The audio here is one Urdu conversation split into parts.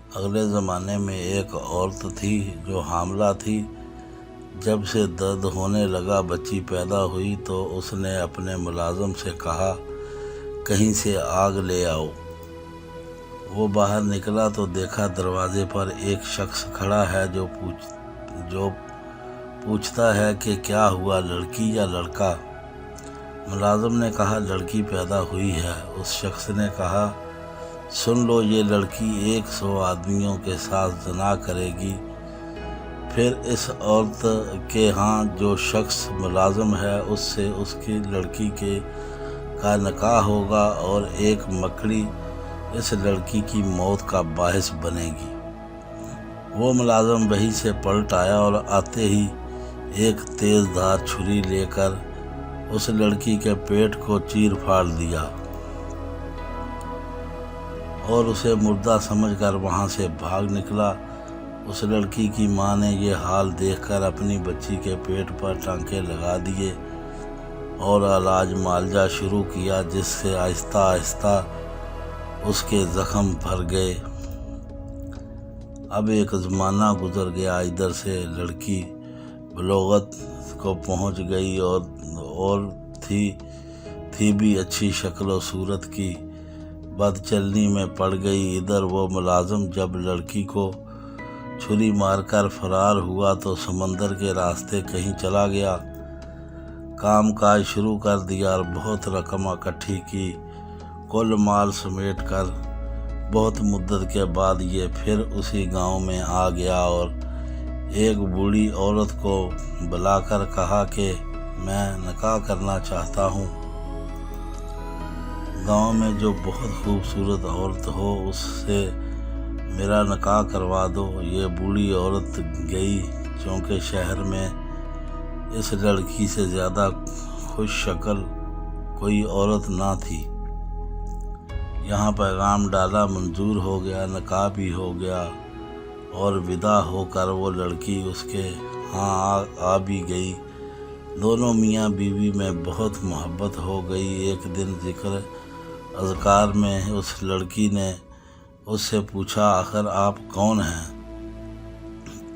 اگلے زمانے میں ایک عورت تھی جو حاملہ تھی۔ جب سے درد ہونے لگا بچی پیدا ہوئی تو اس نے اپنے ملازم سے کہا کہیں سے آگ لے آؤ۔ وہ باہر نکلا تو دیکھا دروازے پر ایک شخص کھڑا ہے جو پوچھتا ہے کہ کیا ہوا، لڑکی یا لڑکا؟ ملازم نے کہا لڑکی پیدا ہوئی ہے۔ اس شخص نے کہا سن لو، یہ لڑکی 100 آدمیوں کے ساتھ زنا کرے گی، پھر اس عورت کے ہاں جو شخص ملازم ہے اس سے اس کی لڑکی کا نکاح ہوگا اور ایک مکڑی اس لڑکی کی موت کا باعث بنے گی۔ وہ ملازم وہیں سے پلٹ آیا اور آتے ہی ایک تیز دھار چھری لے کر اس لڑکی کے پیٹ کو چیر پھاڑ دیا اور اسے مردہ سمجھ کر وہاں سے بھاگ نکلا۔ اس لڑکی کی ماں نے یہ حال دیکھ کر اپنی بچی کے پیٹ پر ٹانکے لگا دیے اور علاج معالجہ شروع کیا، جس سے آہستہ آہستہ اس کے زخم بھر گئے۔ اب ایک زمانہ گزر گیا، ادھر سے لڑکی بلوغت کو پہنچ گئی اور تھی بھی اچھی شکل و صورت کی، بد چلنی میں پڑ گئی۔ ادھر وہ ملازم جب لڑکی کو چھری مار کر فرار ہوا تو سمندر کے راستے کہیں چلا گیا، کام کاج شروع کر دیا اور بہت رقم اکٹھی کی۔ کل مال سمیٹ کر بہت مدت کے بعد یہ پھر اسی گاؤں میں آ گیا اور ایک بوڑھی عورت کو بلا کر کہا کہ میں نکاح کرنا چاہتا ہوں، گاؤں میں جو بہت خوبصورت عورت ہو اس سے میرا نکاح کروا دو۔ یہ بوڑھی عورت گئی، چونکہ شہر میں اس لڑکی سے زیادہ خوش شکل کوئی عورت نہ تھی۔ یہاں پیغام ڈالا، منظور ہو گیا، نکاح بھی ہو گیا اور ودا ہو کر وہ لڑکی اس کے ہاں آ بھی گئی۔ دونوں میاں بیوی میں بہت محبت ہو گئی۔ ایک دن ذکر اذکار میں اس لڑکی نے اس سے پوچھا آخر آپ کون ہیں،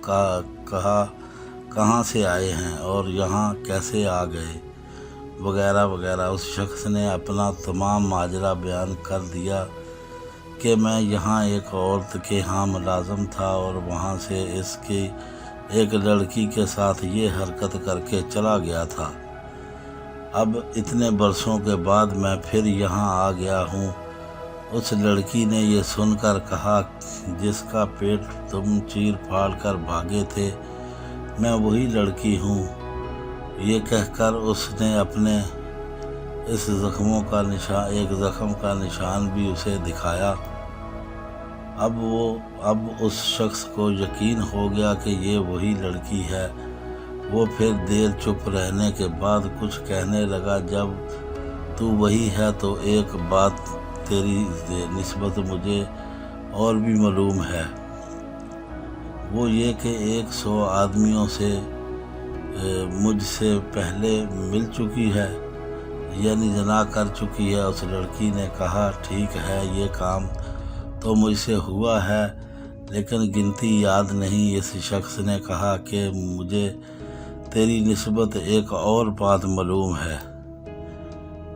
کہا کہاں سے آئے ہیں اور یہاں کیسے آ گئے وغیرہ وغیرہ۔ اس شخص نے اپنا تمام ماجرا بیان کر دیا کہ میں یہاں ایک عورت کے ہاں ملازم تھا اور وہاں سے اس کی ایک لڑکی کے ساتھ یہ حرکت کر کے چلا گیا تھا۔ اب اتنے برسوں کے بعد میں پھر یہاں آ گیا ہوں۔ اس لڑکی نے یہ سن کر کہا جس کا پیٹ تم چیر پھاڑ کر بھاگے تھے میں وہی لڑکی ہوں۔ یہ کہہ کر اس نے اپنے اس ایک زخم کا نشان بھی اسے دکھایا۔ اب اس شخص کو یقین ہو گیا کہ یہ وہی لڑکی ہے۔ وہ پھر دیر چپ رہنے کے بعد کچھ کہنے لگا، جب تو وہی ہے تو ایک بات تیری نسبت مجھے اور بھی معلوم ہے، وہ یہ کہ 100 آدمیوں سے مجھ سے پہلے مل چکی ہے، یعنی زنا کر چکی ہے۔ اس لڑکی نے کہا ٹھیک ہے، یہ کام تو مجھ سے ہوا ہے لیکن گنتی یاد نہیں۔ اس شخص نے کہا کہ مجھے تیری نسبت ایک اور بات معلوم ہے،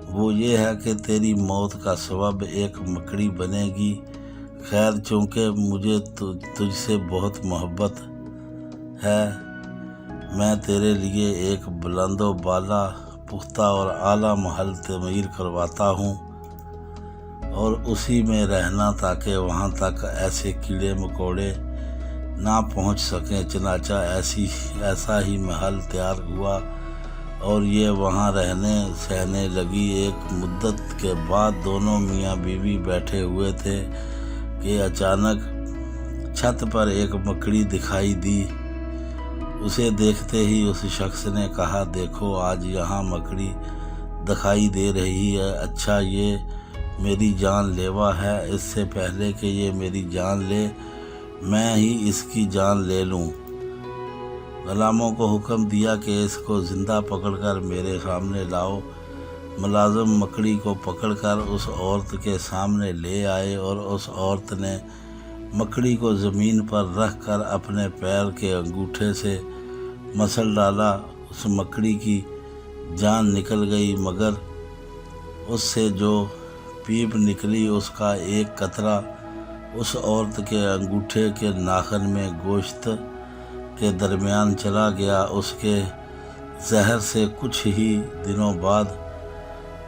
وہ یہ ہے کہ تیری موت کا سبب ایک مکڑی بنے گی۔ خیر، چونکہ مجھے تجھ سے بہت محبت ہے، میں تیرے لیے ایک بلند و بالا، پختہ اور اعلیٰ محل تعمیر کرواتا ہوں اور اسی میں رہنا تاکہ وہاں تک ایسے کیڑے مکوڑے نہ پہنچ سکیں۔ چنانچہ ایسا ہی محل تیار ہوا اور یہ وہاں رہنے سہنے لگی۔ ایک مدت کے بعد دونوں میاں بیوی بیٹھے ہوئے تھے کہ اچانک چھت پر ایک مکڑی دکھائی دی۔ اسے دیکھتے ہی اس شخص نے کہا دیکھو، آج یہاں مکڑی دکھائی دے رہی ہے، اچھا یہ میری جان لیوا ہے، اس سے پہلے کہ یہ میری جان لے میں ہی اس کی جان لے لوں۔ غلاموں کو حکم دیا کہ اس کو زندہ پکڑ کر میرے سامنے لاؤ۔ ملازم مکڑی کو پکڑ کر اس عورت کے سامنے لے آئے اور اس عورت نے مکڑی کو زمین پر رکھ کر اپنے پیر کے انگوٹھے سے مسل ڈالا۔ اس مکڑی کی جان نکل گئی، مگر اس سے جو پیپ نکلی اس کا ایک قطرہ اس عورت کے انگوٹھے کے ناخن میں گوشت کے درمیان چلا گیا۔ اس کے زہر سے کچھ ہی دنوں بعد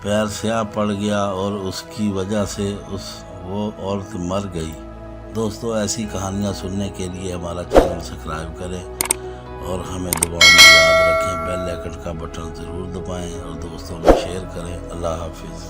پیر سیاہ پڑ گیا اور اس کی وجہ سے وہ عورت مر گئی۔ دوستو، ایسی کہانیاں سننے کے لیے ہمارا چینل سبسکرائب کریں اور ہمیں دعاؤں میں یاد رکھیں۔ بیل آئیکن کا بٹن ضرور دبائیں اور دوستوں میں شیئر کریں۔ اللہ حافظ۔